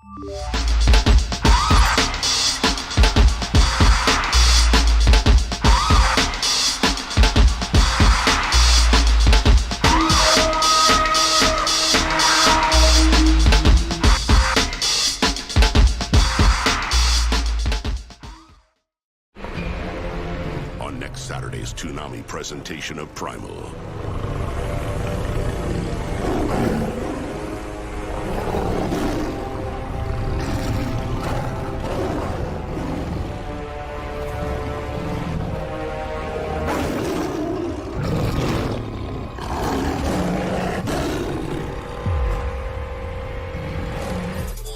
On next Saturday's Toonami presentation of Primal.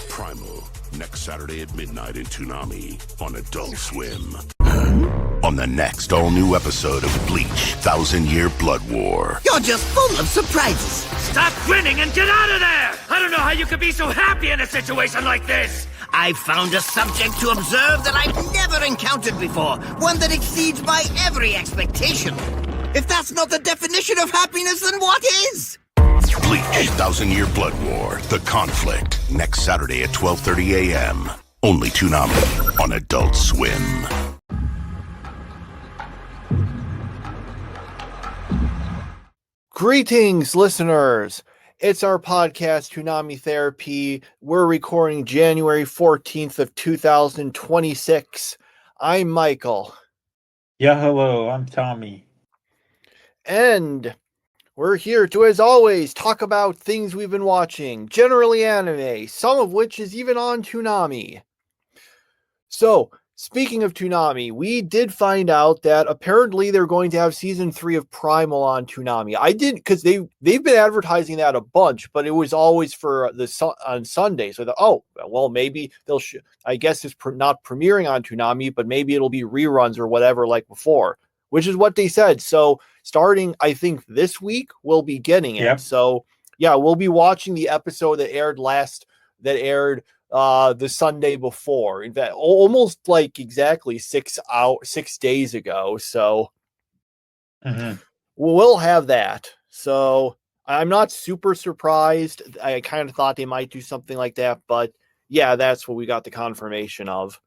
Primal, next Saturday at midnight in Toonami on Adult Swim. On the next all-new episode of Bleach, 1,000-Year Blood War. You're just full of surprises. Stop grinning and get out of there! I don't know how you could be so happy in a situation like this! I found a subject to observe that I've never encountered before. One that exceeds my every expectation. If that's not the definition of happiness, then what is? Bleach, 1,000-Year Blood War, The Conflict. Next Saturday at 12:30 a.m. Only Toonami on Adult Swim. Greetings, listeners. It's our podcast, Toonami Therapy. We're recording January 14th of 2026. I'm Michael. Yeah, hello, I'm Tommy. And we're here to, as always, talk about things we've been watching, generally anime, some of which is even on Toonami. So, speaking of Toonami, we did find out that apparently they're going to have season 3 of Primal on Toonami. I didn't, because they've been advertising that a bunch, but it was always for on Sunday. So maybe they'll. I guess it's not premiering on Toonami, but maybe it'll be reruns or whatever like before, which is what they said. So starting, I think this week we'll be getting it. Yep. So yeah, we'll be watching the episode that aired the Sunday before. In fact, almost like exactly 6 days ago. So we'll have that. So I'm not super surprised. I kind of thought they might do something like that, but yeah, that's what we got the confirmation of.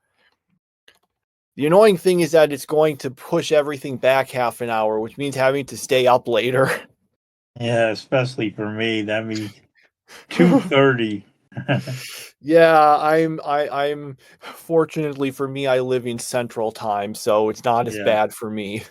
The annoying thing is that it's going to push everything back half an hour, which means having to stay up later. Yeah, especially for me. That means 2:30. Yeah, I'm fortunately for me, I live in Central Time, so it's not as bad for me.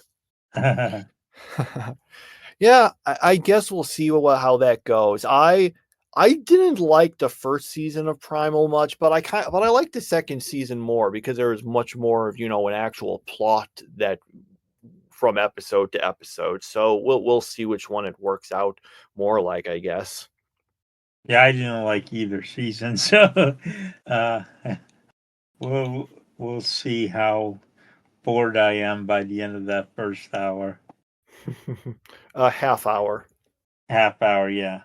Yeah, I guess we'll see how that goes. I didn't like the first season of Primal much, but I liked the second season more because there was much more of, an actual plot that from episode to episode. So we'll see which one it works out more like, I guess. Yeah, I didn't like either season, so we'll see how bored I am by the end of that first hour. A half hour. Half hour, yeah.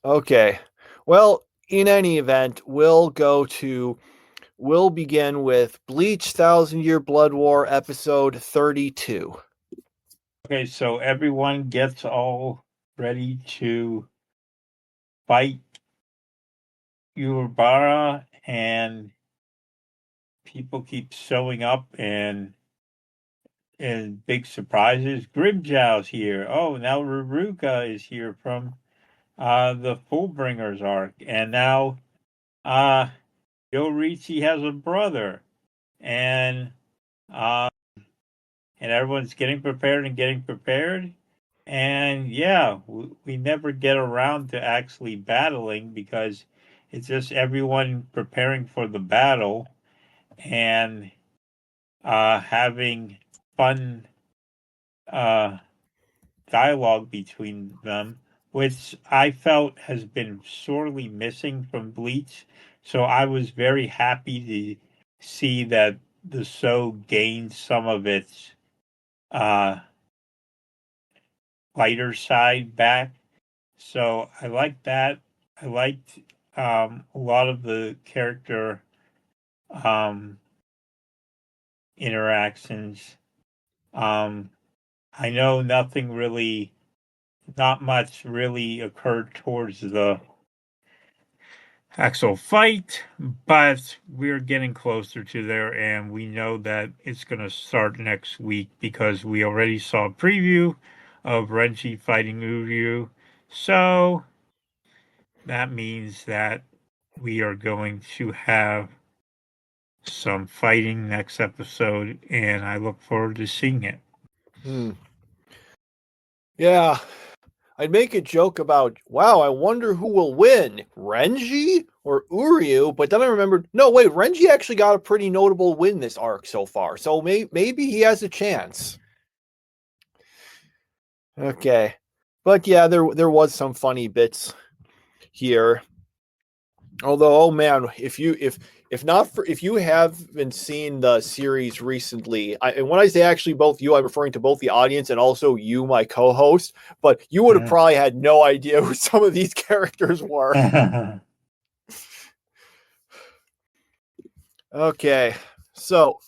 Okay. Well, in any event, we'll begin with Bleach 1,000-Year Blood War episode 32. Okay, so everyone gets all ready to fight Urabara, and people keep showing up and big surprises. Grimjow's here. Oh, now Ruruka is here from the Fullbringers arc, and now Yorichi has a brother, and everyone's getting prepared. And yeah, we never get around to actually battling because it's just everyone preparing for the battle and having fun dialogue between them, which I felt has been sorely missing from Bleach. So I was very happy to see that the show gained some of its lighter side back. So I liked that. I liked a lot of the character interactions. I know not much really occurred towards the actual fight, but we're getting closer to there, and we know that it's going to start next week because we already saw a preview of Renji fighting Uryu. So that means that we are going to have some fighting next episode, and I look forward to seeing it. Yeah. I'd make a joke about, wow, I wonder who will win, Renji or Uryu? But then I remembered, no, wait, Renji actually got a pretty notable win this arc so far. So maybe he has a chance. Okay. But yeah, there was some funny bits here. Although, oh man, if you haven't seen the series recently, and when I say actually both you, I'm referring to both the audience and also you, my co-host. But you would have probably had no idea who some of these characters were. Okay, so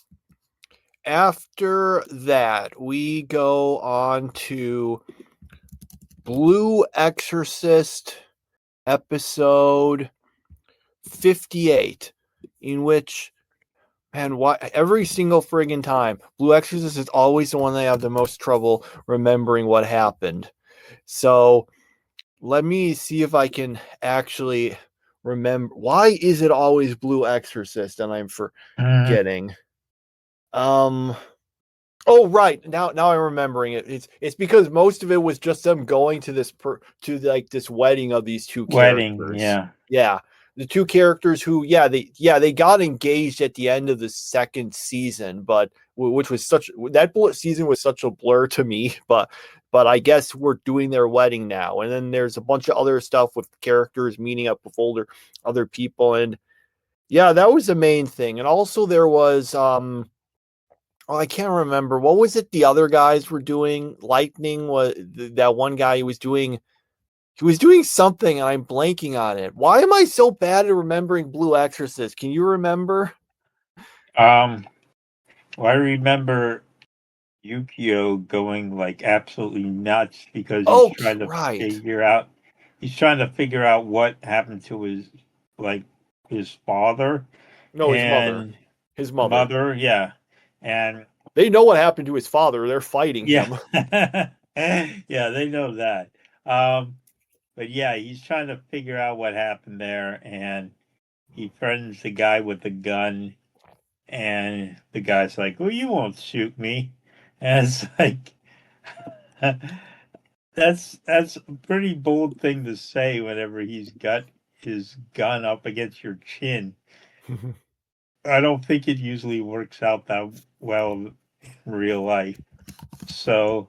after that, we go on to Blue Exorcist episode 58, in which, man, every single friggin' time, Blue Exorcist is always the one they have the most trouble remembering what happened. So let me see if I can actually remember. Why is it always Blue Exorcist? And I'm forgetting. Oh, right. Now I'm remembering it. It's because most of it was just them going to this this wedding of these two characters. Yeah. The two characters who, they got engaged at the end of the second season, but which was that season was such a blur to me. But I guess we're doing their wedding now, and then there's a bunch of other stuff with characters meeting up with other people, and yeah, that was the main thing. And also there was I can't remember. What was it the other guys were doing? Lightning was that one guy he was doing something and I'm blanking on it. Why am I so bad at remembering Blue Exorcist? Can you remember? Well, I remember Yukio going like absolutely nuts because he's trying to figure out what happened to his father. No, his mother. His mother. Yeah. And they know what happened to his father. They're fighting him. Yeah, they know that. But yeah, he's trying to figure out what happened there, and he threatens the guy with the gun, and the guy's like, "Well, you won't shoot me." And it's like, that's a pretty bold thing to say whenever he's got his gun up against your chin. I don't think it usually works out that well in real life. So,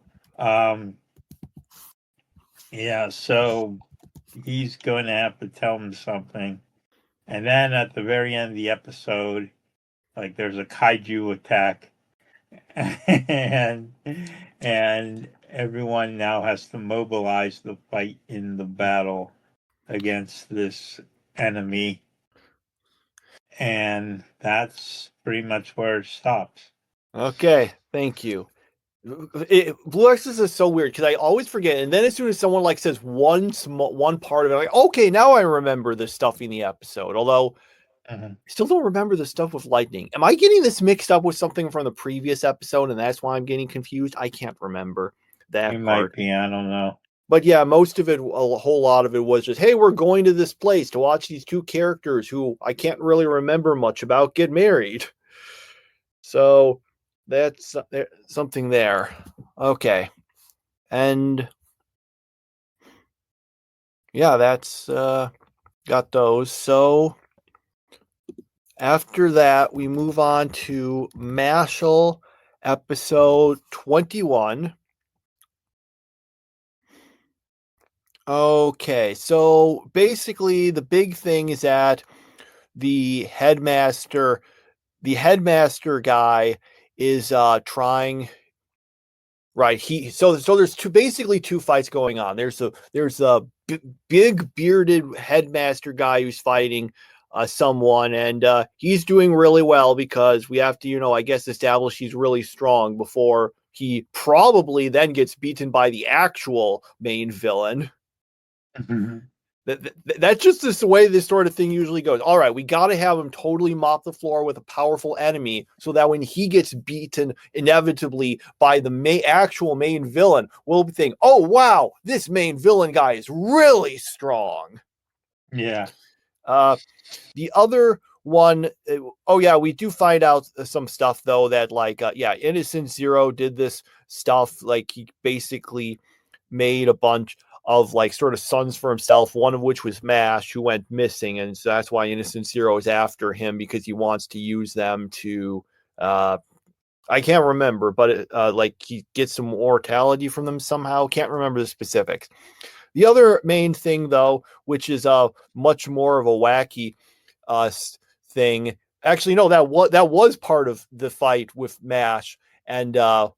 yeah, so he's going to have to tell him something. And then at the very end of the episode, like there's a kaiju attack and everyone now has to mobilize the fight in the battle against this enemy. And that's pretty much where it stops. Okay, thank you. Blue Exorcist is so weird because I always forget, and then as soon as someone like says one part of it, I'm like, okay, now I remember the stuff in the episode. Although I still don't remember the stuff with lightning. Am I getting this mixed up with something from the previous episode, and that's why I'm getting confused? I can't remember that part. Might be, I don't know. But yeah, most of it, a whole lot of it was just, hey, we're going to this place to watch these two characters who I can't really remember much about get married. So that's something there. Okay. And yeah, that's got those. So after that, we move on to Mashle episode 21. Okay, so basically the big thing is that the headmaster guy is trying, right, so there's basically two fights going on. There's a big bearded headmaster guy who's fighting someone, and he's doing really well because we have to, I guess, establish he's really strong before he probably then gets beaten by the actual main villain. That's just the way this sort of thing usually goes. All right, we got to have him totally mop the floor with a powerful enemy so that when he gets beaten inevitably by the actual main villain, we'll think, oh, wow, this main villain guy is really strong. Yeah. The other one, oh yeah, we do find out some stuff though that Innocent Zero did this stuff. Like he basically made a bunch of like sort of sons for himself, one of which was Mash, who went missing, and so that's why Innocent Zero is after him, because he wants to use them to I can't remember, but like he gets some mortality from them somehow. Can't remember the specifics. The other main thing though, which is much more of a wacky thing. Actually, no, that was part of the fight with Mash and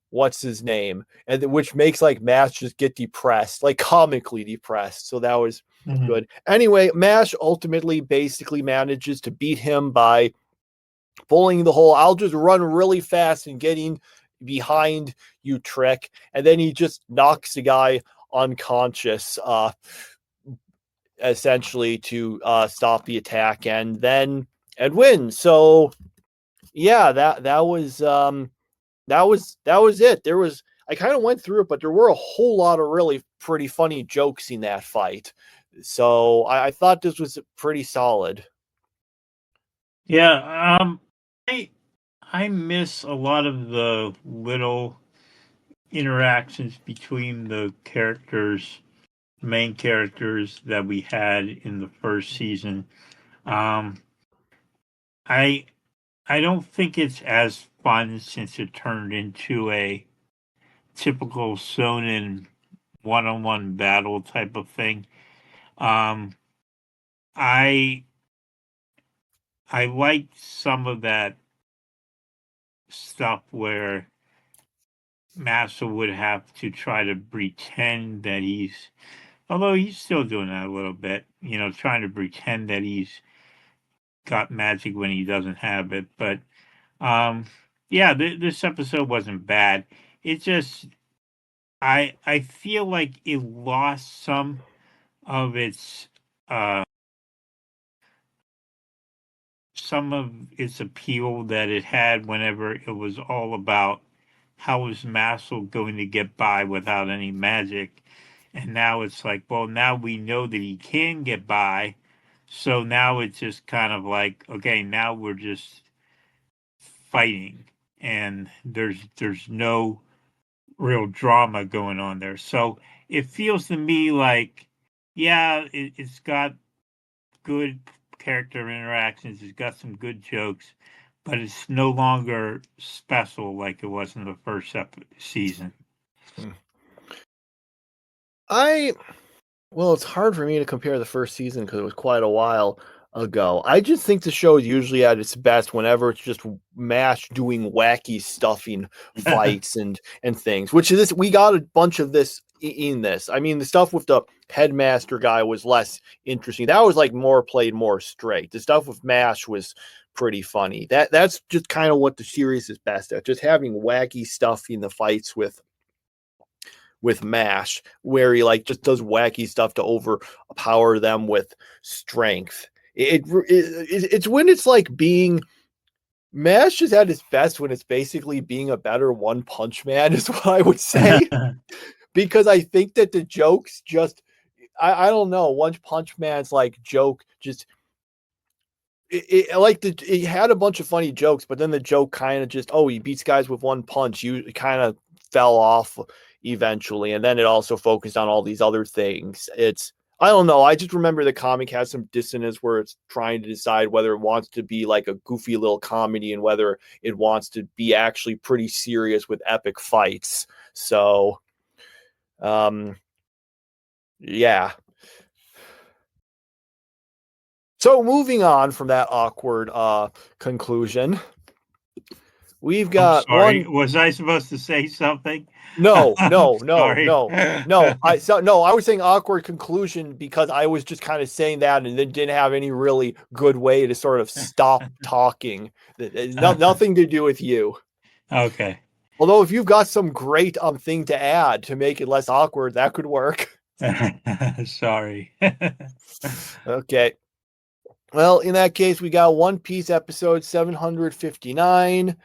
what's his name, and which makes like Mash just get depressed, like comically depressed. So that was good. Anyway, Mash ultimately basically manages to beat him by pulling the whole "I'll just run really fast and getting behind you" trick, and then he just knocks the guy unconscious, essentially to stop the attack, and win. So yeah, that was it. There was, I kind of went through it, but there were a whole lot of really pretty funny jokes in that fight. So I thought this was pretty solid. Yeah, I miss a lot of the little interactions between the main characters that we had in the first season. I don't think it's as fun since it turned into a typical shonen one-on-one battle type of thing. I liked some of that stuff where Mashle would have to try to pretend that although he's still doing that a little bit, trying to pretend that he's got magic when he doesn't have it. But yeah, this episode wasn't bad. It just, I feel like it lost some of its appeal that it had whenever it was all about how was Mashle going to get by without any magic. And now it's like, well, now we know that he can get by. So now it's just kind of like, okay, now we're just fighting and there's no real drama going on there. So it feels to me like, yeah, it's got good character interactions, it's got some good jokes, but it's no longer special like it was in the first season. Well, it's hard for me to compare the first season because it was quite a while ago. I just think the show is usually at its best whenever it's just Mash doing wacky stuffing fights and things, which is this. We got a bunch of this in this. I mean, the stuff with the headmaster guy was less interesting. That was like played more straight. The stuff with Mash was pretty funny. That's just kind of what the series is best at, just having wacky stuff in the fights with Mash, where he like just does wacky stuff to overpower them with strength. It's when it's like being Mash is at its best when it's basically being a better One Punch Man, is what I would say. Because I think that the jokes just, I don't know, One Punch Man's like joke just, it had a bunch of funny jokes, but then the joke kind of just, he beats guys with one punch. You kind of fell off eventually, and then it also focused on all these other things. I don't know, I just remember the comic has some dissonance where it's trying to decide whether it wants to be like a goofy little comedy and whether it wants to be actually pretty serious with epic fights. So yeah. So moving on from that awkward conclusion, we've got one. Was I supposed to say something? No. I was saying awkward conclusion because I was just kind of saying that and then didn't have any really good way to sort of stop talking. Nothing to do with you. Okay. Although if you've got some great thing to add to make it less awkward, that could work. Sorry. Okay. Well, in that case, we got One Piece episode 759.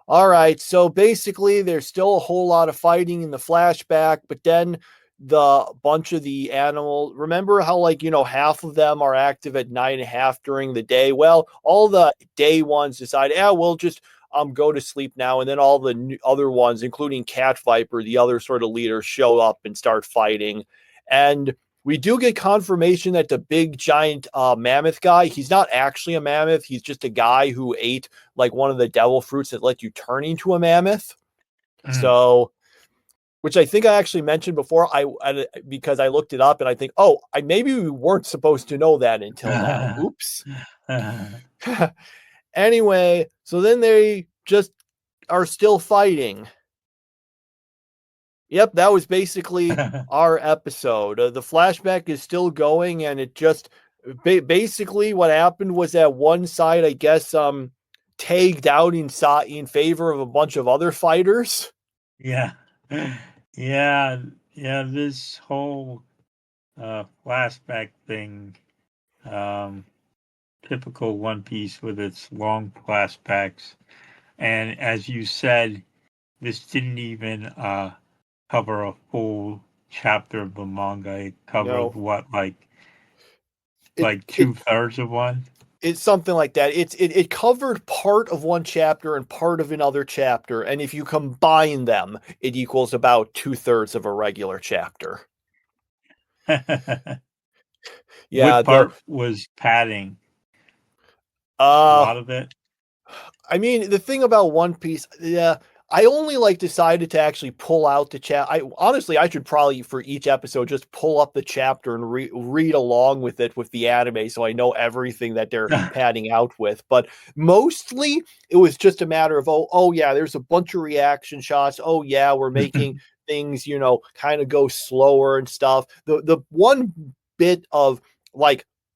All right, so basically, there's still a whole lot of fighting in the flashback, but then the bunch of the animals. Remember how, like, half of them are active at night and half during the day? Well, all the day ones decide, yeah, we'll just go to sleep now, and then all the other ones, including Cat Viper, the other sort of leaders, show up and start fighting, and we do get confirmation that the big giant mammoth guy, he's not actually a mammoth. He's just a guy who ate like one of the devil fruits that let you turn into a mammoth. So, which I think I actually mentioned before, because I looked it up and I think, maybe we weren't supposed to know that until now. Oops. Anyway, so then they just are still fighting. Yep, that was basically our episode. The flashback is still going, and it just basically what happened was that one side, I guess, tagged out in favor of a bunch of other fighters. Yeah. Yeah. Yeah. This whole flashback thing, typical One Piece with its long flashbacks. And as you said, this didn't even cover a full chapter of the manga. It covered No. like 2/3 of one. It's something like that. It covered part of one chapter and part of another chapter, and if you combine them, it equals about 2/3 of a regular chapter. Yeah, what part was padding? A lot of it. I mean, the thing about One Piece, yeah, I only decided to actually pull out the chat. I should probably for each episode just pull up the chapter and read along with it with the anime, so I know everything that they're padding out with. But mostly, it was just a matter of oh yeah, there's a bunch of reaction shots. Oh yeah, we're making things kind of go slower and stuff. The one bit of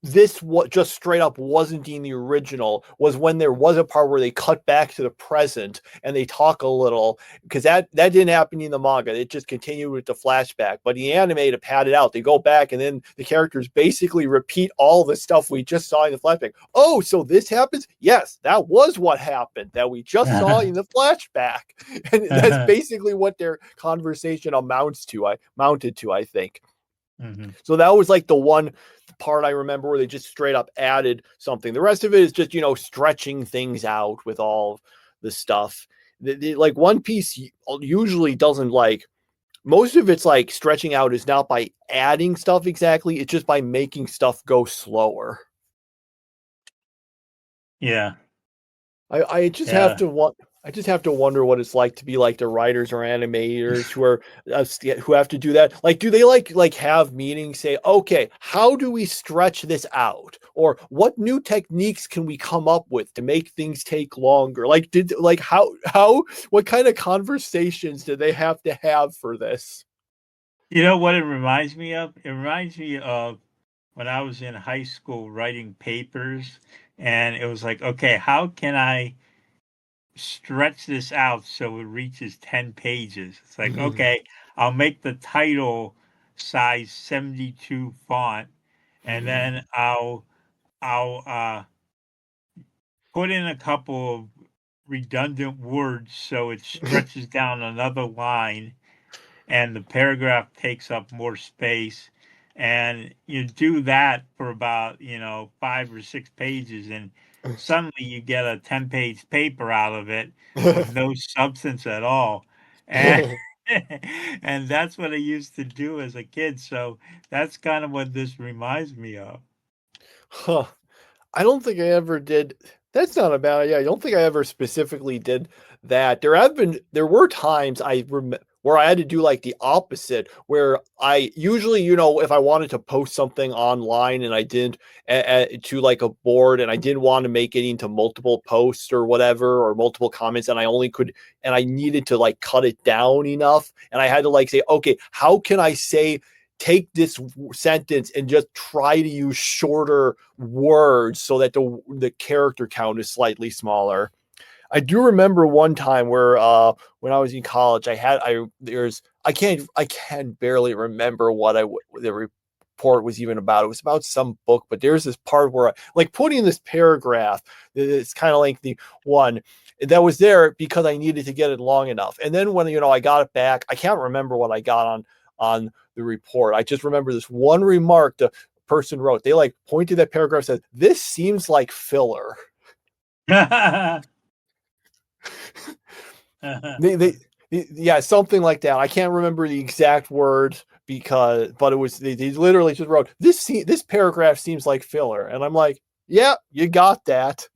this what just straight up wasn't in the original was when there was a part where they cut back to the present and they talk a little, because that didn't happen in the manga. It just continued with the flashback. But in the anime, to pad it out, they go back and then the characters basically repeat all the stuff we just saw in the flashback. Oh, so this happens? Yes, that was what happened that we just saw in the flashback. And that's basically what their conversation mounted to, I think. Mm-hmm. So that was like the one part I remember where they just straight up added something. The rest of it is just, stretching things out with all the stuff. Like One Piece usually doesn't most of it's stretching out is not by adding stuff exactly. It's just by making stuff go slower. Yeah. I just have to wonder what it's like to be like the writers or animators who have to do that. Do they have meetings, say, okay, how do we stretch this out, or what new techniques can we come up with to make things take longer? What kind of conversations do they have to have for this? You know what it reminds me of? It reminds me of when I was in high school writing papers, and it was like, okay, how can I stretch this out so it reaches 10 pages? It's like, okay, I'll make the title size 72 font, and then I'll put in a couple of redundant words so it stretches down another line and the paragraph takes up more space. And you do that for about 5 or 6 pages, and suddenly you get a 10-page paper out of it with no substance at all. And and that's what I used to do as a kid. So that's kind of what this reminds me of. Huh. I don't think I ever did. That's not a bad idea. I don't think I ever specifically did that. There were times where I had to do the opposite, where I usually, if I wanted to post something online and I didn't to a board and I didn't want to make it into multiple posts or whatever, or multiple comments, and I needed to cut it down enough. And I had to say, okay, how can I take this sentence and just try to use shorter words so that the character count is slightly smaller. I do remember one time where when I was in college, I can barely remember what the report was even about. It was about some book, but there's this part where like putting this paragraph, it's kind of like the one that was there because I needed to get it long enough. And then when I got it back, I can't remember what I got on the report. I just remember this one remark the person wrote. They like pointed that paragraph, said, "This seems like filler." they yeah, something like that. I can't remember the exact words but it was they literally just wrote this paragraph seems like filler, and I'm like, yeah, you got that.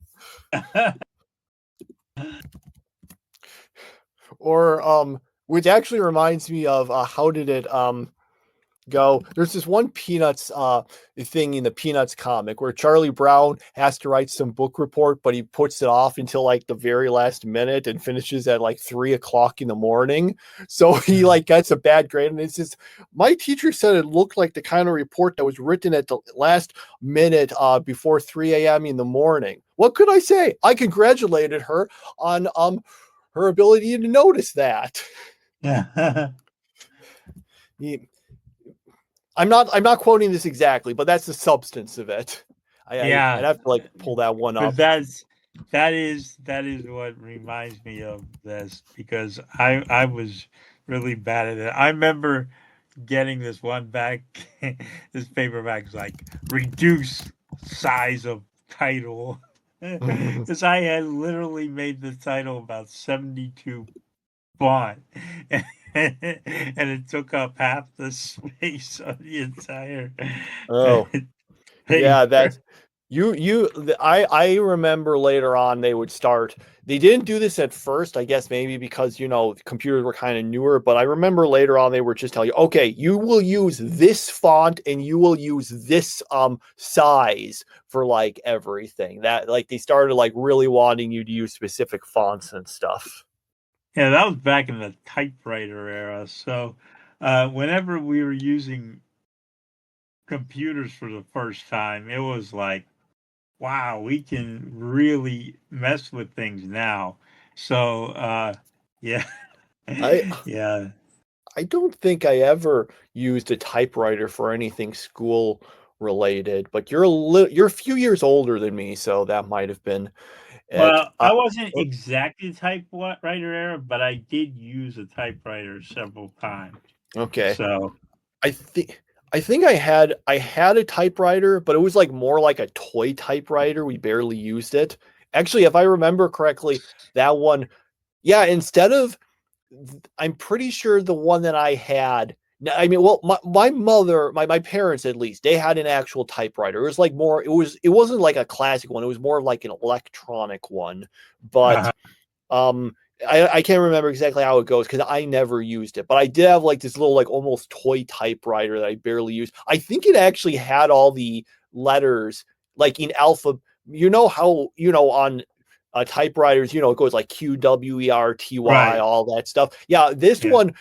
Or which actually reminds me of how did it go? There's this one Peanuts thing in the Peanuts comic where Charlie Brown has to write some book report, but he puts it off until like the very last minute and finishes at like 3:00 in the morning. So he like gets a bad grade, and it's just, my teacher said it looked like the kind of report that was written at the last minute before 3 a.m. in the morning. What could I say? I congratulated her on her ability to notice that. I'm not quoting this exactly, but that's the substance of it. I'd have to like pull that one up. But that is what reminds me of this, because I was really bad at it. I remember getting this one back, this paperback's like reduce size of title, because I had literally made the title about 72 font, and it took up half the space of the entire Oh, paper. yeah, that's I remember later on they didn't do this at first, I guess maybe because computers were kind of newer, but I remember later on they were just telling you, okay, you will use this font and you will use this size for like everything. That like they started like really wanting you to use specific fonts and stuff. Yeah, that was back in the typewriter era. So whenever we were using computers for the first time, it was like, wow, we can really mess with things now. So yeah. Yeah. I don't think I ever used a typewriter for anything school related, but you're a few years older than me, so that might have been it. Well, I wasn't exactly typewriter era, but I did use a typewriter several times. Okay. So I think I had a typewriter, but it was like more like a toy typewriter. We barely used it. Actually, if I remember correctly, that one, yeah, I'm pretty sure the one that I had. I mean, well, my mother, my parents at least, they had an actual typewriter. It was like more. It wasn't like a classic one. It was more of like an electronic one. But I can't remember exactly how it goes because I never used it. But I did have like this little like almost toy typewriter that I barely used. I think it actually had all the letters like in alpha. You know how on typewriters, it goes like QWERTY, right. all that stuff. Yeah, this one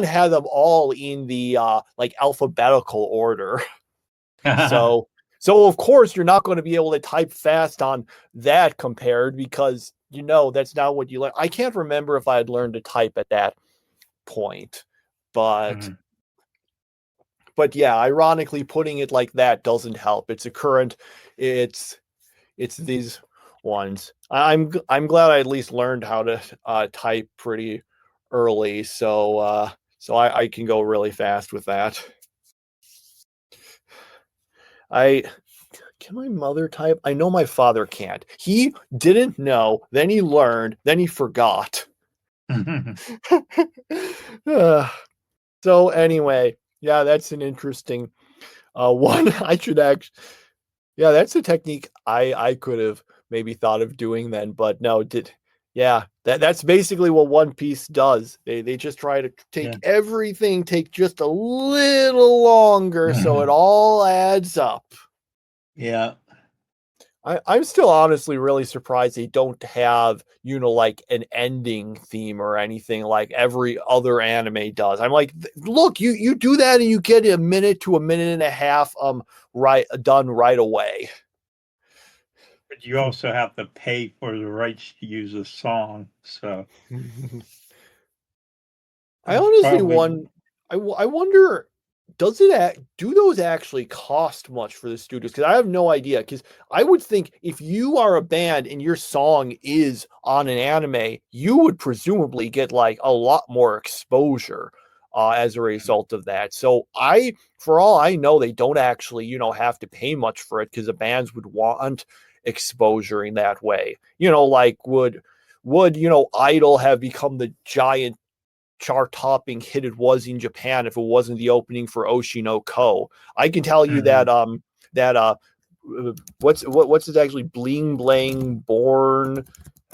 had them all in the like alphabetical order. So of course you're not going to be able to type fast on that compared because that's not what you learn. I can't remember if I had learned to type at that point, but yeah, ironically putting it like that doesn't help. It's these ones. I'm glad I at least learned how to type pretty early, so I can go really fast with that. Can my mother type? I know my father can't. He didn't know, then he learned, then he forgot. So anyway, yeah, that's an interesting one. I should yeah, that's a technique I could have maybe thought of doing then, but no, that's basically what One Piece does. They just try to take everything, take just a little longer so it all adds up. Yeah. I'm still honestly really surprised they don't have, like an ending theme or anything like every other anime does. I'm like, look, you do that and you get a minute to a minute and a half done right away. But you also have to pay for the rights to use a song, so I honestly I wonder, do those actually cost much for the studios? Because I have no idea. Because I would think if you are a band and your song is on an anime, you would presumably get like a lot more exposure as a result of that. So for all I know, they don't actually, have to pay much for it because the bands would want exposure in that way. Like would Idol have become the giant chart-topping hit it was in Japan if it wasn't the opening for Oshinoko? I can tell you that that what's it actually? Bling Blang Born.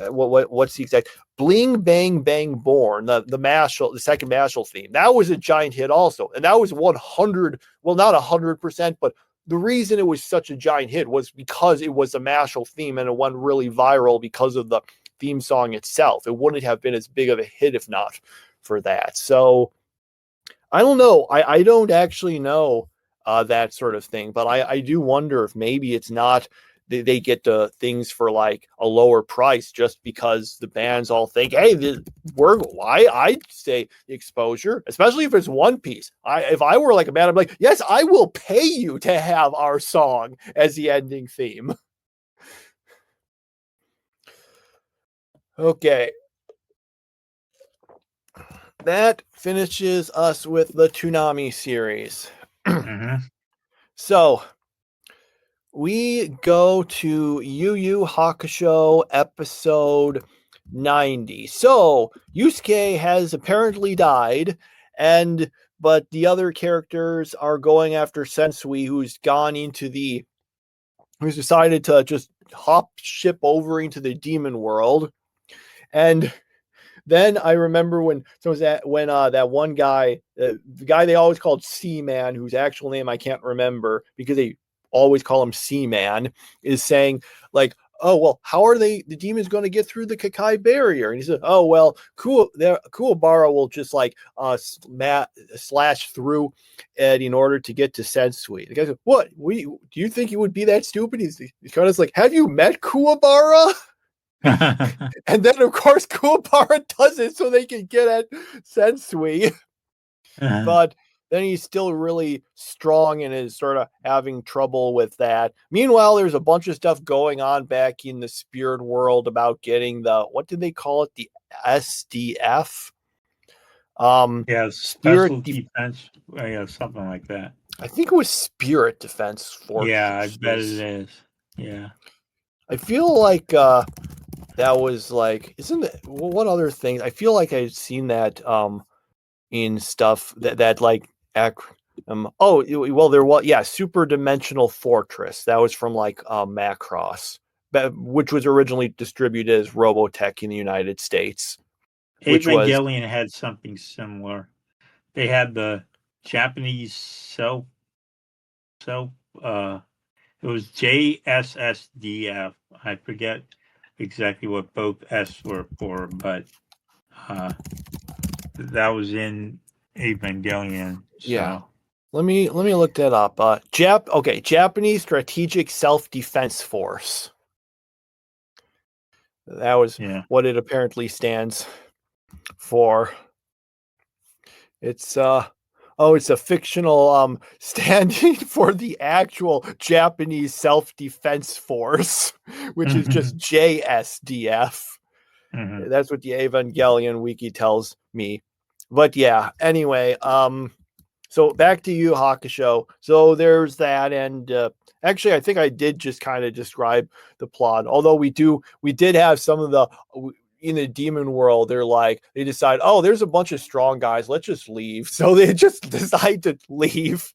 What's the exact Bling Bang Bang Born? The Mashle, the second Mashle theme. That was a giant hit also, and that was 100. Well, not 100%, but the reason it was such a giant hit was because it was a Mashle theme and it went really viral because of the theme song itself. It wouldn't have been as big of a hit if not for that. So I don't know. I don't actually know that sort of thing, but I do wonder if maybe it's not they get the things for like a lower price just because the bands all think, hey, I'd say exposure, especially if it's One Piece. If I were like a band, I'm like, yes, I will pay you to have our song as the ending theme. Okay. That finishes us with the Toonami series. So we go to Yu Yu Hakusho episode 90. So Yusuke has apparently died, but the other characters are going after Sensui, who's decided to just hop ship over into the demon world. And then I remember when that one guy, the guy they always called Seaman, whose actual name I can't remember because they always call him Seaman, is saying like, oh, well, how are the demons going to get through the Kakai barrier? And he said, oh, well, Kuwabara will just like slash through it in order to get to Sensui. The guy said, what? Do you think he would be that stupid? He's kind of like, have you met Kuwabara? And then, of course, Kuwabara does it so they can get at Sensui. But then he's still really strong and is sort of having trouble with that. Meanwhile, there's a bunch of stuff going on back in the spirit world about getting what did they call it? The SDF? Special defense. Yeah, something like that. I think it was Spirit Defense Force. Yeah, I bet it is. Yeah. I feel like that was like, isn't it? What other things? I feel like I've seen that in stuff that like there was Super Dimensional Fortress. That was from like Macross, which was originally distributed as Robotech in the United States. Evangelion had something similar. They had the Japanese it was JSSDF. I forget exactly what both S were for, but that was in Evangelion. So. Yeah. Let me look that up. Japanese Strategic Self-Defense Force. That was what it apparently stands for. It's it's a fictional standing for the actual Japanese Self-Defense Force, which is just JSDF. That's what the Evangelion wiki tells me. But yeah, anyway, so back to Yu Hakusho. So there's that, and actually, I think I did just kind of describe the plot. Although we did have some of the in the demon world. They decide, oh, there's a bunch of strong guys. Let's just leave. So they just decide to leave.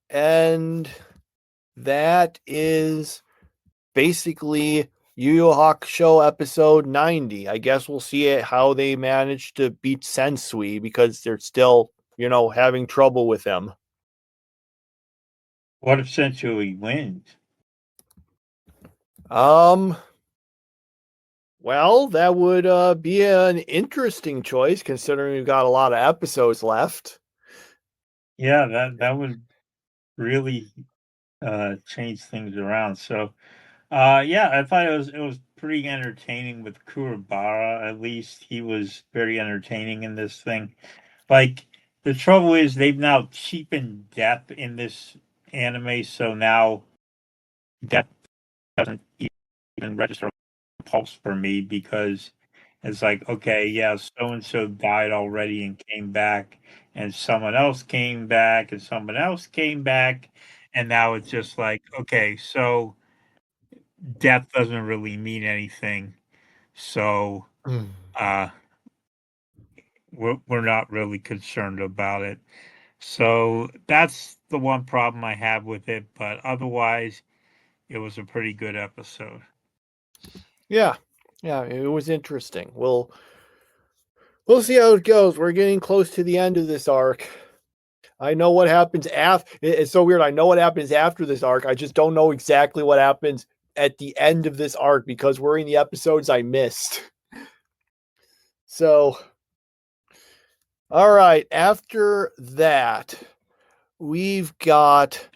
And that is basically Yu Yu Hakusho episode 90. I guess we'll see how they manage to beat Sensui because they're still, having trouble with him. What if Sensui wins? Well, that would be an interesting choice considering we've got a lot of episodes left. Yeah, that would really change things around. So, I thought it was pretty entertaining with Kurabara. At least he was very entertaining in this thing. Like, the trouble is they've now cheapened death in this anime, so now death doesn't even register a pulse for me because it's like, okay, yeah, so and so died already and came back, and someone else came back, and someone else came back, and now it's just like, okay, so death doesn't really mean anything. So uh, we're not really concerned about it. So that's the one problem I have with it, but otherwise, it was a pretty good episode. Yeah, yeah, it was interesting. We'll see how it goes. We're getting close to the end of this arc. I know what happens after. It's so weird. I know what happens after this arc. I just don't know exactly what happens at the end of this arc because we're in the episodes I missed. So, all right. After that, we've got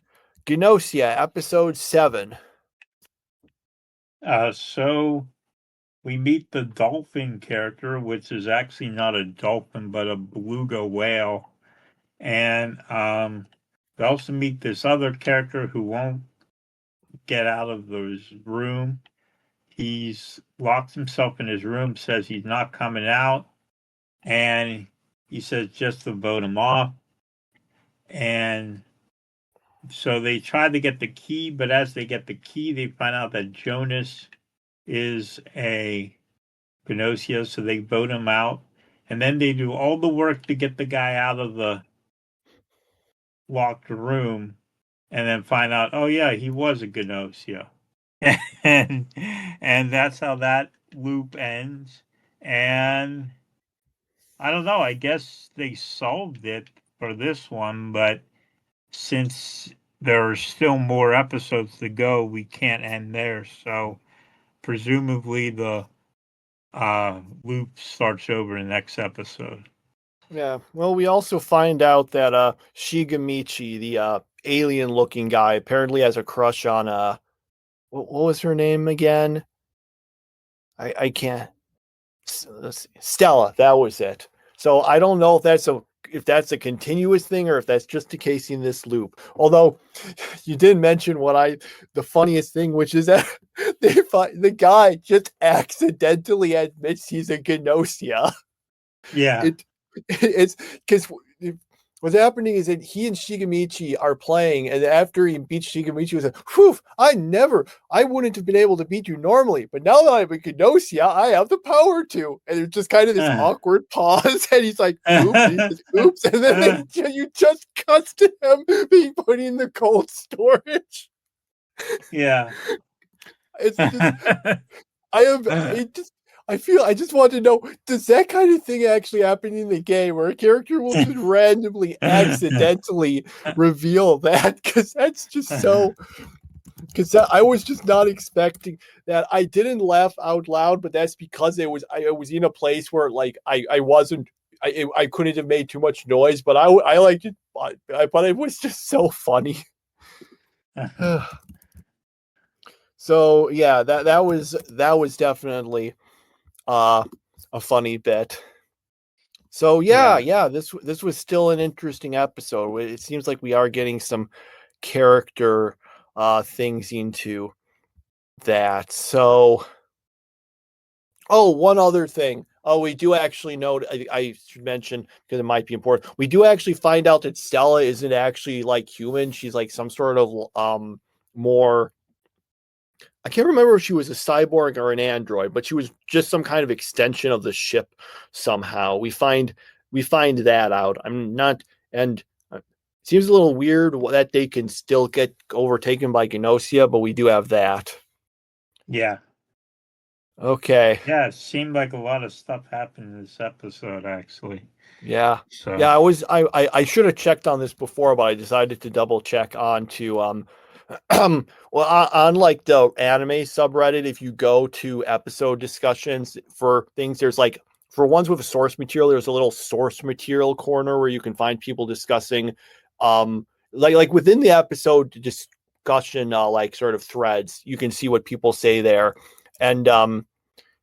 Gnosia, episode 7. So we meet the dolphin character, which is actually not a dolphin, but a beluga whale. And we also meet this other character who won't get out of his room. He's locked himself in his room, says he's not coming out, and he says just to vote him off. And so they try to get the key, but as they get the key, they find out that Jonas is a Gnosia, so they vote him out. And then they do all the work to get the guy out of the locked room, and then find out, oh yeah, he was a Gnosia. and that's how that loop ends. And I don't know, I guess they solved it for this one, but since there are still more episodes to go, we can't end there. So presumably the loop starts over in the next episode. Yeah. Well, we also find out that Shigamichi, the alien-looking guy, apparently has a crush on what was her name again? I can't. Stella. That was it. So I don't know if that's a continuous thing or if that's just a case in this loop. Although you did mention the funniest thing, which is that the guy just accidentally admits he's a Gnosia. Yeah. It's because what's happening is that he and Shigamichi are playing, and after he beats Shigamichi, he was like, "Whew, I wouldn't have been able to beat you normally, but now that I'm a Gnosia, I have the power to." And it's just kind of this awkward pause, and he's like, "Oops," and he says, "Oops," and then you just cuts to him being put in the cold storage. Yeah. It's just, I just want to know, does that kind of thing actually happen in the game where a character will just randomly accidentally reveal that? Because that's just so, I was just not expecting that. I didn't laugh out loud, but that's because I was in a place where like I wasn't, I couldn't have made too much noise, but I liked it, but it was just so funny. So yeah, that was definitely a funny bit. So yeah, this was still an interesting episode. It seems like we are getting some character things into that. So one other thing. We do actually note, I should mention because it might be important. We do actually find out that Stella isn't actually like human. She's like some sort of more, I can't remember if she was a cyborg or an android, but she was just some kind of extension of the ship somehow. We find that out. I'm not, and it seems a little weird that they can still get overtaken by Gnosia, but we do have that. Yeah. Okay. Yeah, it seemed like a lot of stuff happened in this episode, actually. Yeah. So Yeah, I should have checked on this before, but I decided to double check on to well, on like the anime subreddit, if you go to episode discussions for things, there's like, for ones with a source material, there's a little source material corner where you can find people discussing like within the episode discussion like sort of threads. You can see what people say there. And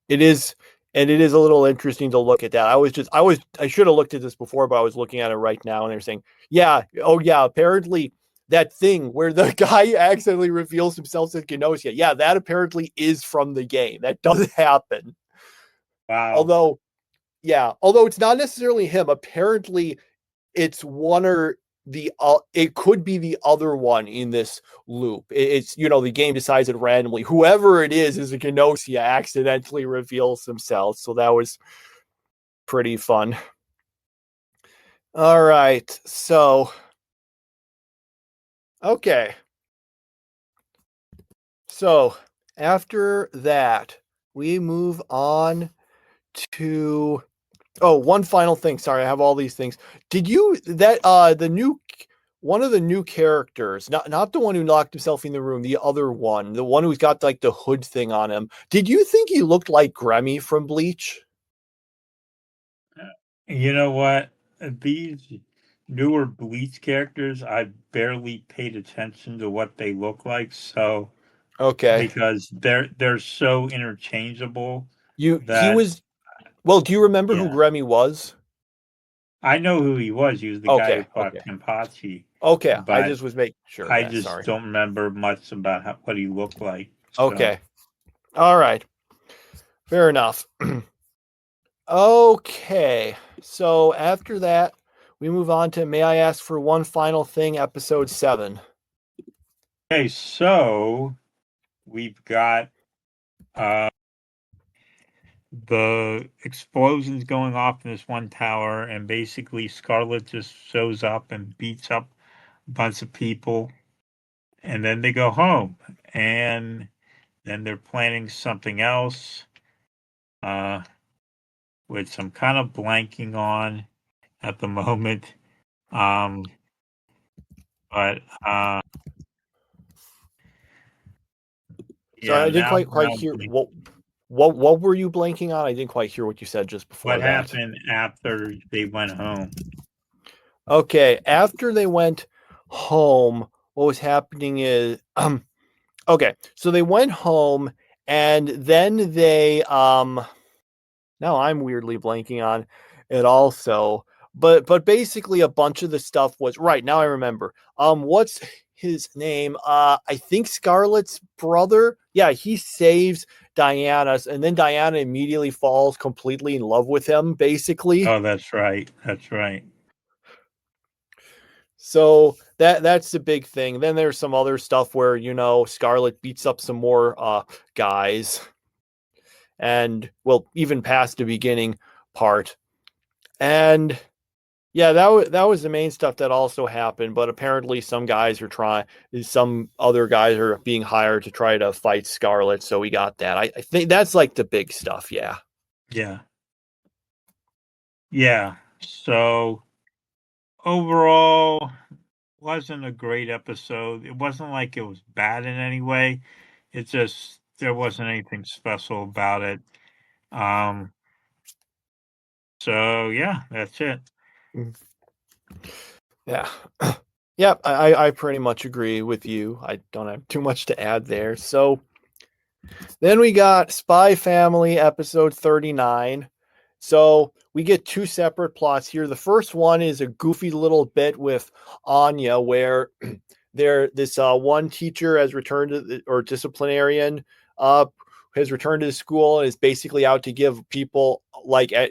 it is a little interesting to look at that. I should have looked at this before, but I was looking at it right now, and they're saying, yeah, oh yeah, apparently that thing where the guy accidentally reveals himself as Gnosia, yeah, that apparently is from the game. That does happen. Wow. Although it's not necessarily him. Apparently, it's one or the it could be the other one in this loop. It's the game decides it randomly. Whoever it is a Gnosia accidentally reveals themselves. So that was pretty fun. All right, so okay. So after that, we move on to one final thing. Sorry, I have all these things. Did you one of the new characters, not the one who locked himself in the room, the other one, the one who's got like the hood thing on him. Did you think he looked like Grammy from Bleach? You know what? These newer Bleach characters, I barely paid attention to what they look like. So Okay. because they're so interchangeable He that was well, do you remember who yeah. Grammy was? I know who he was. He was the guy who Okay, fought okay. Kenpachi, Okay, I but just was making sure. I Yeah, just sorry. don't remember much about what he looked like. So. Okay. All right. Fair enough. Okay. So after that, we move on to May I Ask for One Final Thing, episode 7. Okay, so we've got the explosions going off in this one tower, and basically Scarlet just shows up and beats up a bunch of people, and then they go home, and then they're planning something else, which I'm kind of blanking on at the moment. But Sorry, yeah, I didn't now quite hear what were you blanking on? I didn't quite hear what you said just before what that. happened after they went home? Okay, after they went home, what was happening is okay, so they went home and then they now I'm weirdly blanking on it also. But basically a bunch of the stuff was right, now I remember. What's his name? I think Scarlett's brother. Yeah, he saves Diana, and then Diana immediately falls completely in love with him, basically. Oh, that's right. That's right. So that's the big thing. Then there's some other stuff where Scarlett beats up some more guys, and well, even past the beginning part. And yeah, that was the main stuff that also happened. But apparently, some other guys are being hired to try to fight Scarlet. So we got that. I think that's like the big stuff. Yeah. Yeah. Yeah. So overall, wasn't a great episode. It wasn't like it was bad in any way. It just there wasn't anything special about it. So yeah, that's it. Yeah. Yeah, I pretty much agree with you. I don't have too much to add there. So then we got Spy Family episode 39. So we get two separate plots here. The first one is a goofy little bit with Anya where this one teacher has returned to or disciplinarian has returned to the school and is basically out to give people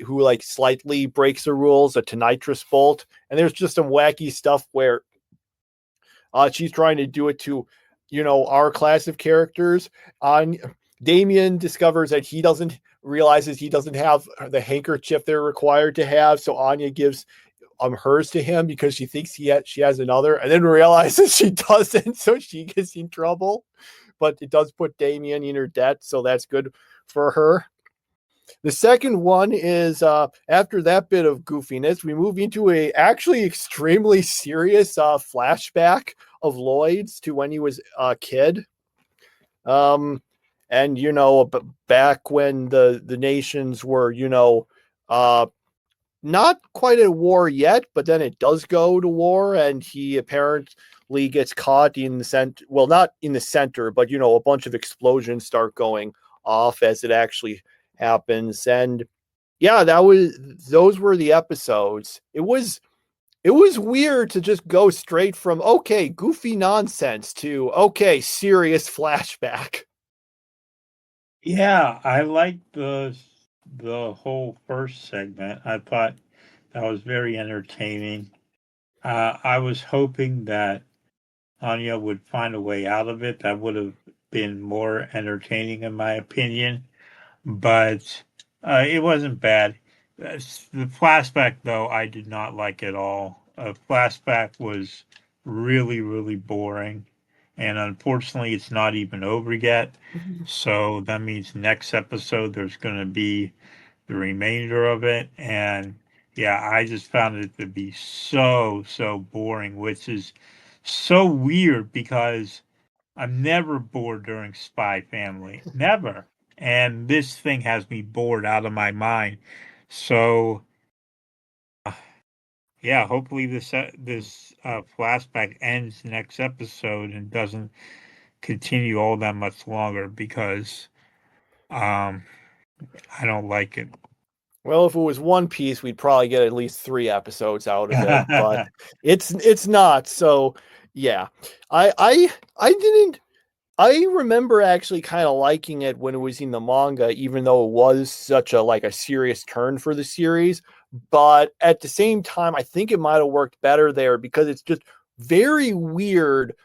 who slightly breaks the rules a nitrous bolt. And there's just some wacky stuff where she's trying to do it to, our class of characters. Damien discovers that realizes he doesn't have the handkerchief they're required to have. So Anya gives hers to him because she thinks she has another, and then realizes she doesn't. So she gets in trouble, but it does put Damien in her debt. So that's good for her. The second one is after that bit of goofiness, we move into a actually extremely serious flashback of Lloyd's to when he was a kid. And back when the nations were, not quite at war yet, but then it does go to war, and he apparently gets caught in the center. Well, not in the center, but a bunch of explosions start going off as it actually happens. And yeah, those were the episodes. It was weird to just go straight from okay, goofy nonsense to okay, serious flashback. Yeah, I liked the whole first segment. I thought that was very entertaining. I was hoping that Anya would find a way out of it. That would have been more entertaining, in my opinion. But it wasn't bad. The flashback, though, I did not like at all. Flashback was really, really boring. And unfortunately, it's not even over yet. So that means next episode, there's going to be the remainder of it. And yeah, I just found it to be so, so boring, which is so weird because I'm never bored during Spy Family. Never. And this thing has me bored out of my mind. So, yeah, hopefully this flashback ends next episode and doesn't continue all that much longer because um I don't like it. Well, if it was One Piece, we'd probably get at least 3 episodes out of it, but it's not. So yeah, I didn't. I remember actually kind of liking it when it was in the manga, even though it was such a serious turn for the series. But at the same time, I think it might have worked better there because it's just very weird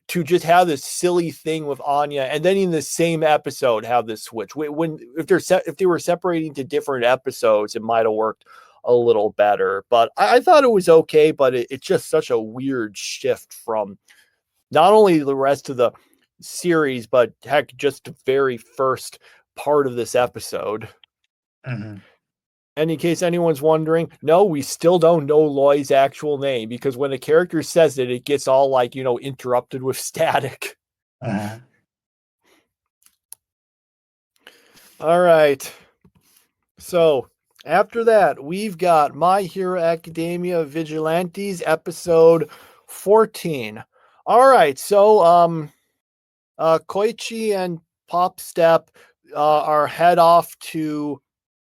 to just have this silly thing with Anya, and then in the same episode have this switch. When if they were separating to different episodes, it might have worked a little better. But I thought it was okay, but it's just such a weird shift from not only the rest of the series, but heck, just the very first part of this episode. Mhm. And in case anyone's wondering, no, we still don't know Loy's actual name because when a character says it, it gets all interrupted with static. Uh-huh. All right. So after that, we've got My Hero Academia Vigilantes episode 14. All right. So Koichi and Pop Step are head off to,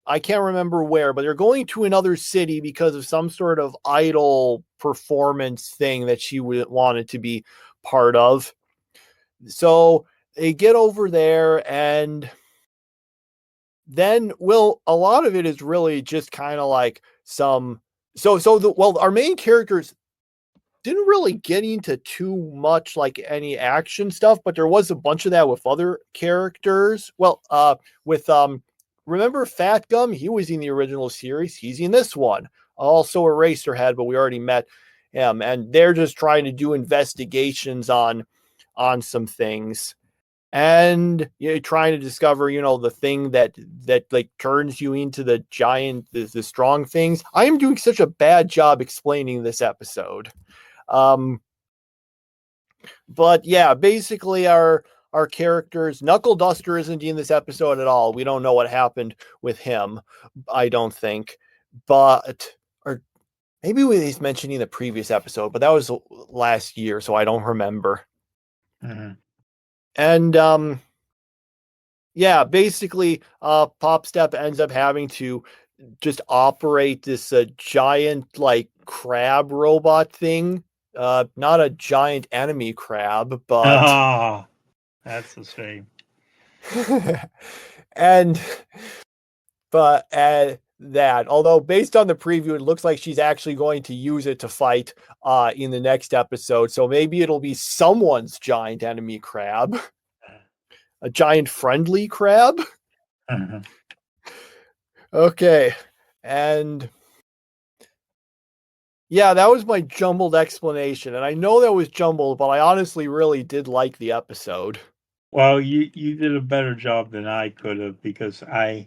I can't remember where, but they're going to another city because of some sort of idol performance thing that she wanted to be part of. So they get over there, and then, well, a lot of it is really just kind of like our main characters didn't really get into too much like any action stuff, but there was a bunch of that with other characters. Well, with remember Fat Gum? He was in the original series. He's in this one. Also Eraserhead, but we already met him, and they're just trying to do investigations on some things. And you're trying to discover, the thing that like turns you into the giant, the strong things. I am doing such a bad job explaining this episode. But yeah, basically our characters, Knuckle Duster isn't in this episode at all. We don't know what happened with him, I don't think. But or maybe he's mentioning the previous episode, but that was last year, so I don't remember. Mhm. And yeah, basically Pop Step ends up having to just operate this giant like crab robot thing. Not a giant enemy crab, but Oh, that's a shame. and that, although based on the preview, it looks like she's actually going to use it to fight in the next episode. So maybe it'll be someone's giant enemy crab, a giant friendly crab. Mhm. Okay, and yeah, that was my jumbled explanation. And I know that was jumbled, but I honestly really did like the episode. Well, you did a better job than I could have because I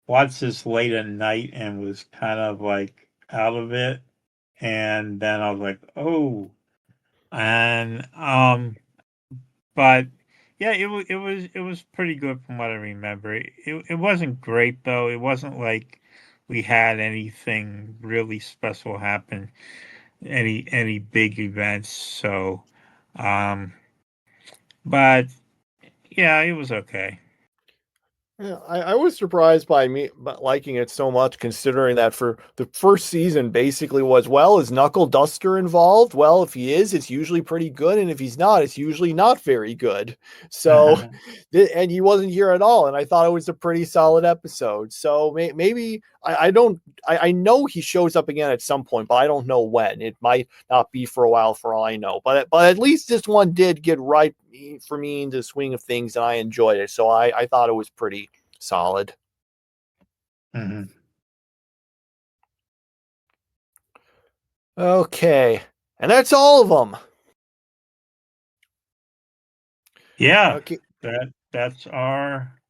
watched this late at night and was kind of like out of it, and then I was like, oh, and but yeah, it was pretty good from what I remember. It wasn't great though. It wasn't like we had anything really special happen, any big events. So, um, but yeah, it was okay. Yeah, I was surprised by me liking it so much, considering that for the first season basically was, well, is Knuckle Duster involved? Well, if he is, it's usually pretty good, and if he's not, it's usually not very good. So, and he wasn't here at all, and I thought it was a pretty solid episode. So maybe I don't I know he shows up again at some point, but I don't know when. It might not be for a while, for all I know. But at least this one did get right for me into the swing of things, and I enjoyed it. So I thought it was pretty solid. Mhm. Okay, and that's all of them. Yeah, Okay, that's our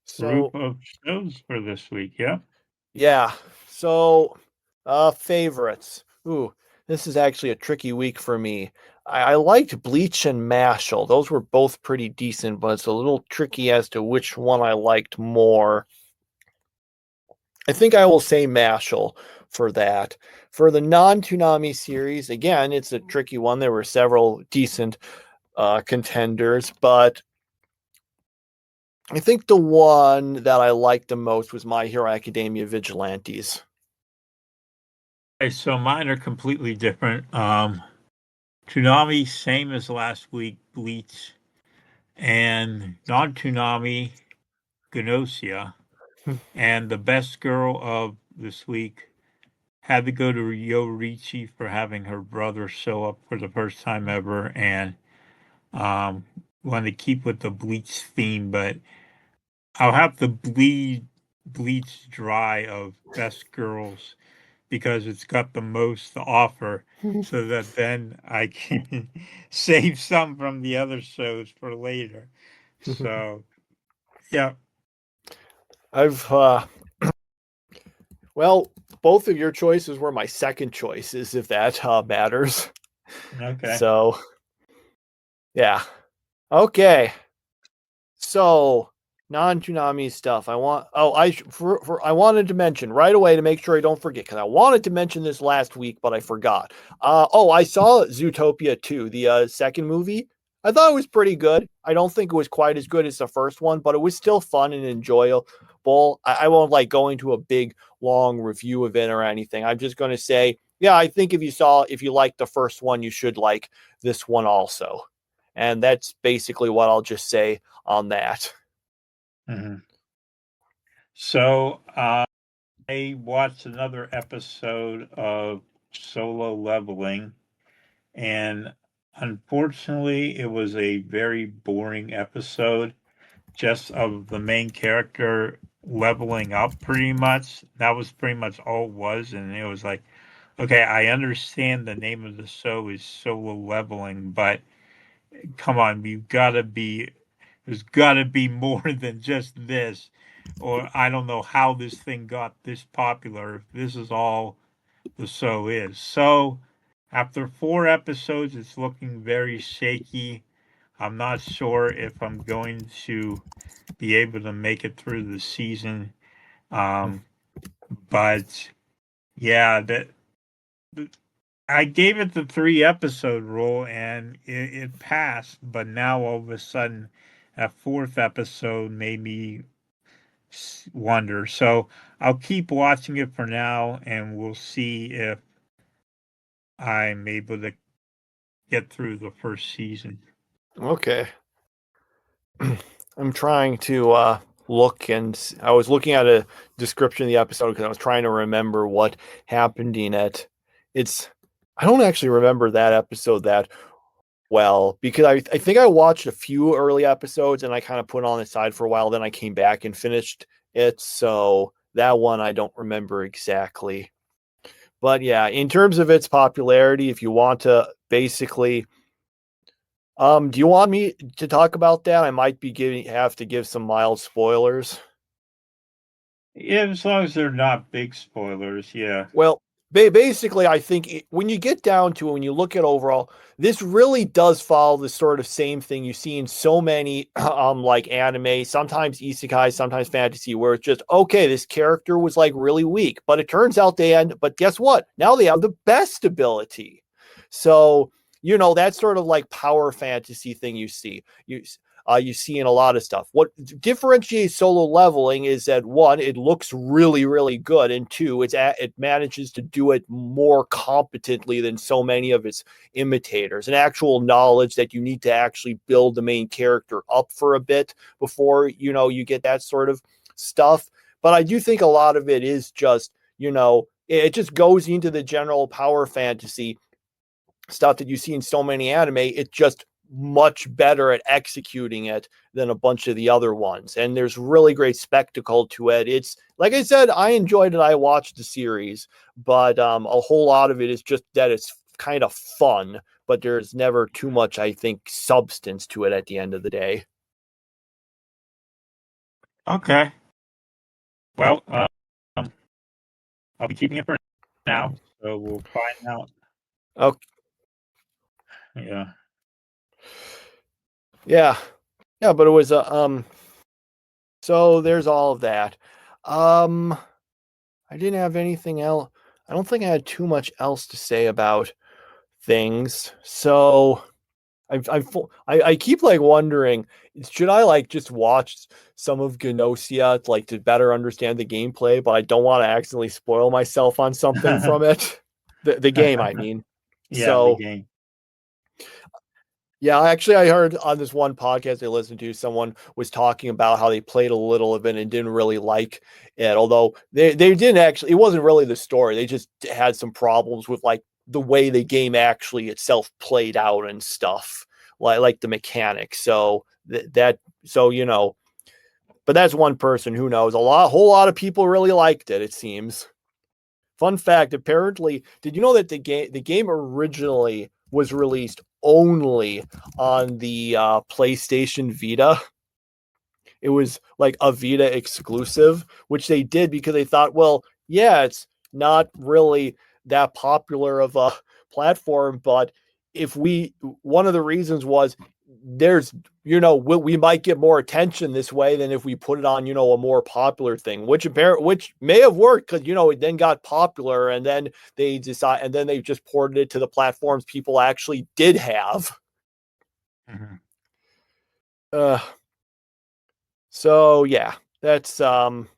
so group of shows for this week. Yeah. yeah, so favorites. Ooh, this is actually a tricky week for me. I liked Bleach and Mashle. Those were both pretty decent, but it's a little tricky as to which one I liked more. I think I will say Mashle for that. For the non-Toonami series, again, it's a tricky one. There were several decent contenders, but I think the one that I liked the most was My Hero Academia Vigilantes. Okay, so mine are completely different. Toonami, same as last week, Bleach, and non-Toonami, Gnosia, and the best girl of this week had to go to Yorichi for having her brother show up for the first time ever, and um, wanted to keep with the Bleach theme, but I'll have to Bleach dry of best girls because it's got the most to offer, so that then I can save some from the other shows for later. So, yeah. I've well, both of your choices were my second choices, if that matters. Okay. So yeah, okay. So non-Toonami stuff. I want. Oh, I wanted to mention right away to make sure I don't forget, because I wanted to mention this last week, but I forgot. I saw Zootopia 2, the second movie. I thought it was pretty good. I don't think it was quite as good as the first one, but it was still fun and enjoyable. I won't like go into a big long review of it or anything. I'm just going to say, yeah, I think if you liked the first one, you should like this one also. And that's basically what I'll just say on that. Mhm. So, I watched another episode of Solo Leveling, and unfortunately, it was a very boring episode, just of the main character leveling up pretty much. That was pretty much all it was. And it was like, okay, I understand the name of the show is Solo Leveling, but come on, there's gotta be more than just this. Or I don't know how this thing got this popular if this is all the show is. So after 4 episodes, it's looking very shaky. I'm not sure if I'm going to be able to make it through the season. Um, but yeah, I gave it the 3 episode rule and it passed. But now all of a sudden, a 4th episode made me wonder. So I'll keep watching it for now, and we'll see if I'm able to get through the first season. Okay. I'm trying to look, and I was looking at a description of the episode because I was trying to remember what happened in it. I don't actually remember that episode that well, because I think I watched a few early episodes and I kind of put it on the side for a while. Then I came back and finished it. So that one I don't remember exactly. But yeah, in terms of its popularity, if you want to basically do you want me to talk about that? I might be have to give some mild spoilers. Yeah, as long as they're not big spoilers, yeah. Well, basically, I think when you get down to it, when you look at overall, this really does follow the sort of same thing you see in so many like anime, sometimes isekai, sometimes fantasy, where it's just okay, this character was like really weak, but it turns out but guess what? Now they have the best ability. So, that sort of like power fantasy thing you see. you see in a lot of stuff. What differentiates Solo Leveling is that, one, it looks really, really good, and two, it manages to do it more competently than so many of its imitators. An actual knowledge that you need to actually build the main character up for a bit before, you get that sort of stuff. But I do think a lot of it is just, it just goes into the general power fantasy stuff that you see in so many anime. It's just much better at executing it than a bunch of the other ones. And there's really great spectacle to it. It's, like I said, I enjoyed it. I watched the series, but a whole lot of it is just that it's kind of fun, but there's never too much, I think, substance to it at the end of the day. Okay. Well, I'll be keeping it for now, so we'll find out. Okay. Yeah. Yeah, but it was so there's all of that. I didn't have anything else. I don't think I had too much else to say about things. So I keep like wondering, should I like just watch some of Gnosia like to better understand the gameplay, but I don't want to accidentally spoil myself on something from it. The game, I mean. Yeah, So the game. yeah, actually, I heard on this one podcast I listened to, someone was talking about how they played a little of it and didn't really like it. Although they didn't actually, it wasn't really the story. They just had some problems with like the way the game actually itself played out and stuff, like the mechanics. So but that's one person. Who knows? Whole lot of people really liked it. It seems. Fun fact: apparently, did you know that the game originally was released only on the PlayStation Vita? It was like a Vita exclusive, which they did because they thought, well, yeah, it's not really that popular of a platform, but one of the reasons was there's, we might get more attention this way than if we put it on, a more popular thing, which may have worked because, it then got popular and then they just ported it to the platforms people actually did have. Mm-hmm. So yeah, that's maybe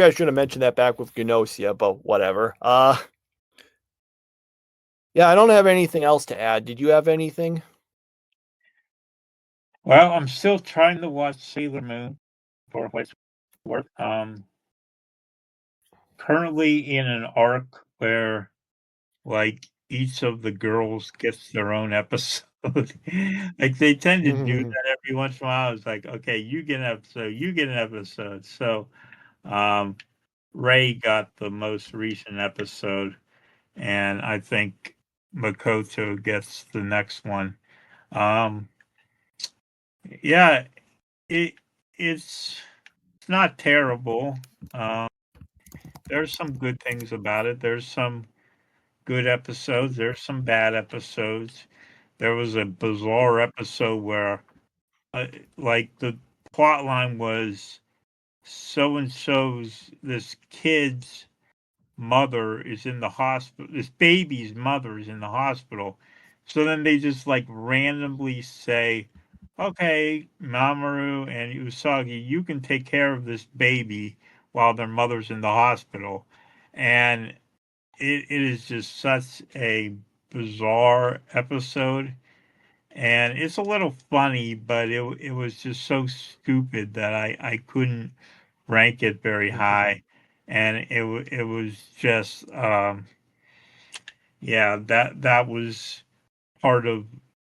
I should have mentioned that back with Gnosia, but whatever. Yeah, I don't have anything else to add. Did you have anything? Well, I'm still trying to watch Sailor Moon for what it's worth. Currently in an arc where like each of the girls gets their own episode. Like they tend to do that every once in a while. It's like, okay, you get an episode, you get an episode. So Ray got the most recent episode, and I think Makoto gets the next one. Yeah, it's not terrible. There's some good things about it. There's some good episodes. There's some bad episodes. There was a bizarre episode where, like, the plot line was so and so's this kid's mother is in the hospital. This baby's mother is in the hospital. So then they just like randomly say, "Okay, Mamoru and Usagi, you can take care of this baby while their mother's in the hospital," and it is just such a bizarre episode, and it's a little funny, but it was just so stupid that I couldn't rank it very high, and it was just yeah, that was part of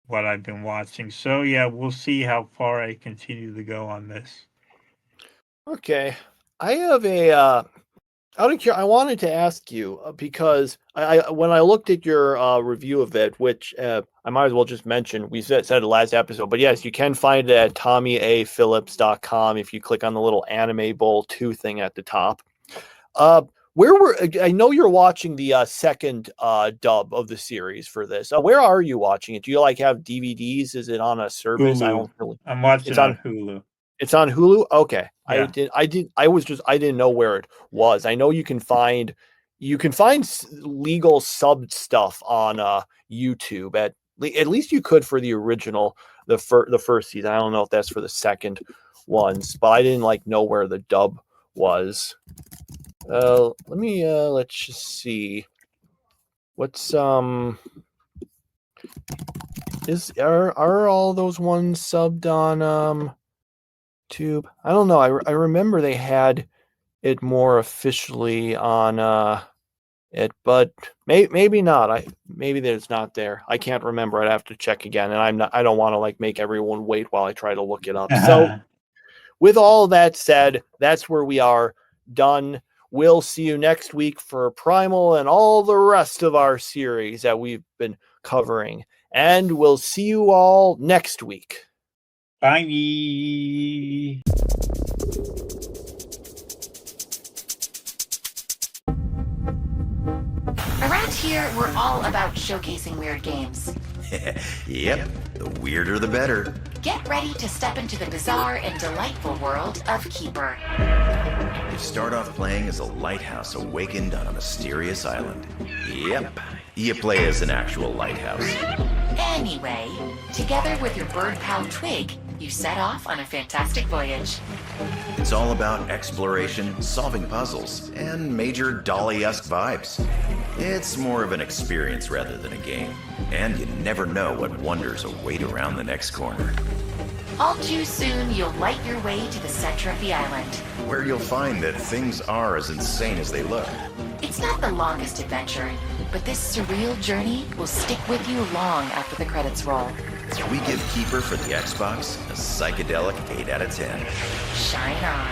what I've been watching. So yeah, we'll see how far I continue to go on this. Okay, I have I wanted to ask you because I when I looked at your review of it, which I might as well just mention, we said it last episode, but yes, you can find it at TommyAPhillips.com if you click on the little Anime Bowl 2 thing at the top. I know you're watching the second dub of the series for this. Where are you watching it? Do you like have DVDs? Is it on a service? Hulu. I'm watching it on Hulu. It's on Hulu? Okay. Yeah. I didn't know where it was. I know you can find legal sub stuff on YouTube at At least you could for the original, the first season. I don't know if that's for the second ones, but I didn't like know where the dub was. Let's just see. What's are all those ones subbed on Tube? I don't know. I remember they had it more officially on it, but maybe not. Maybe there's not there. I can't remember. I'd have to check again, and I don't want to like make everyone wait while I try to look it up. So with all that said, that's where we are. Done. We'll see you next week for Primal and all the rest of our series that we've been covering. And we'll see you all next week. Bye. Around here, we're all about showcasing weird games. Yep, the weirder the better. Get ready to step into the bizarre and delightful world of Keeper. You start off playing as a lighthouse awakened on a mysterious island. Yep, you play as an actual lighthouse. Anyway, together with your bird pal Twig, you set off on a fantastic voyage. It's all about exploration, solving puzzles, and major Dolly-esque vibes. It's more of an experience rather than a game, and you never know what wonders await around the next corner. All too soon, you'll light your way to the center of the island. Where you'll find that things are as insane as they look. It's not the longest adventure, but this surreal journey will stick with you long after the credits roll. We give Keeper for the Xbox a psychedelic 8 out of 10. Shine on.